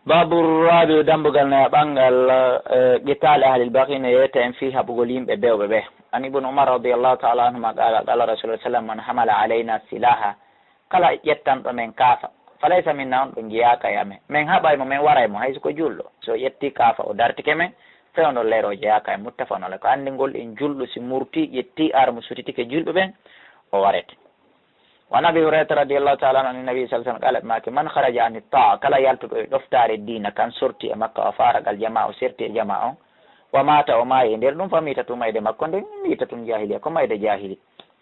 باب الرابع دمبغالنا بانغال قتال أهل الباقين يتم فيها بقولين ببيو ببيه. عن ابن عمر رضي الله تعالى عنهما قال رسول الله صلى الله عليه وسلم من حمل علينا سلاحا كلا يتم من كافة فليس منا نجياك يامي من هباي من وراي ما هيسكو جولو سو يتي كافة ودارتك من فيونو ليرو جياك متفقون لك عندي نقول إن جولو سمورتي يتي أرم سوتيك جولو بين ووارد. وعن ابي هريره رضي الله تعالى عن النبي صلى الله عليه وسلم قال ماك من خرج عن الطاعه كلا يلتق دفتار الدين كان سرتي مكه وفارق الجماعه سرتي الجماعه ومات وما يندر دum famita ما يد مكه ندم ميته جاهليه كما يد جاهلي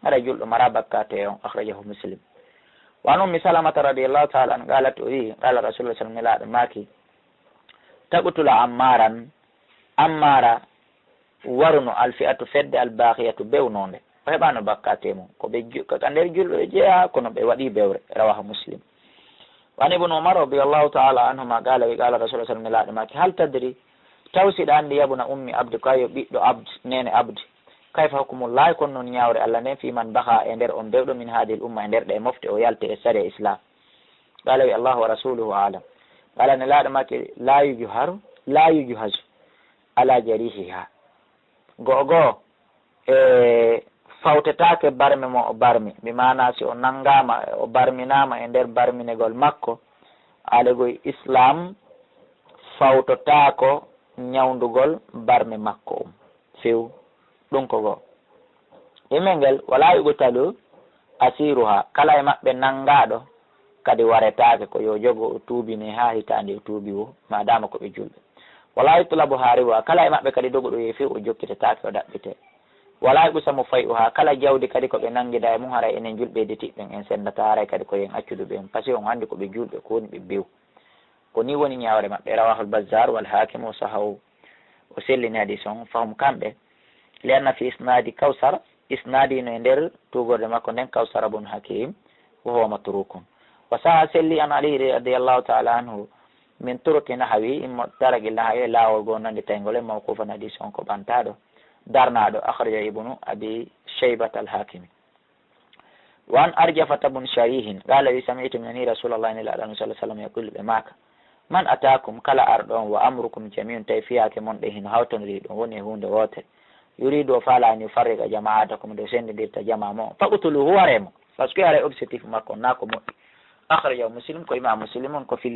هذا جل مرابكاته اخرجه مسلم. وعن ام سلمة رضي الله تعالى عنها قالت قال رسول الله صلى الله عليه وسلم ماك تقتل عمارا ورن الفئه فد الباقيه بيونون فهبانو بكاتيمو ko kandel julbe jeya kono be wadi bewre rawahu muslim. Wa ibn umar radiyallahu ta'ala anhuma qala rasulullah sallallahu alaihi wasallam hal tadri tawsid andi yabuna ummi abd kayo biddo abd nene abd kayfa hukmullahi konno nyaawre alla ne fi man baha e der on bewdo min hadil umma e der de mofte o yalte e sare islam. Qala allah wa rasuluhu a'lam. Qala ne laade make la yujuhar ala jarihiha gogo fawtetake barmi mo o barmi mi mana si o nangama o barminama e nder barminegol makko alegoy islam fawtotako nyawndugol barmi makko few ɗum ko go imengel wala yugutalu asiruha kala e maɓɓe nangaɗo kadi waretake ko yo jogo o tuubini ha hitande o tuubi o madama ko ɓe julɓe wala yutlabu hariwa kala e maɓɓe kadi dogoɗo ye few o jokkitetake o ɗaɓɓite wala ɓusamo fayuha kala jawdi kadi ko ɓe nangida e mum haray enen julɓe detiɓɓen en sendata haray kadi ko yen accuduɓe en par ce que on anndi ko ɓe julɓe ko woni ɓe bew ko ni woni ñawre maɓɓe rawahul bazar wal hakim o sahaw o sellini hadis on fahum kamɓe li anna fi isnadi kawsar isnadi no e nder tugorde makko nden kawsara bun hakim wa huwa matrukun wa saha selli an ali radiallahu taala anhu min turuki nahawi immo daragil nahawi lawol go nande taygol e mawqufan hadis on ko ɓantaɗo darnaɗo akhraja ibnu abi shaybat al-hakimi. Wa an arjafata bun sharihin qala li sami'tu min rasulullah sallallahu alaihi wasallam yaqul be maka man ataakum kala ardon wa amrukum jami'un tayfiyake mon de hin hawtonri don woni hunde wote yuridu fala an yufarriqa jama'atakum do sendirta jama'a mo faqtulu huwa remo parce que ara objectif makko nako mo akhraja muslim ko imam muslimun ko fil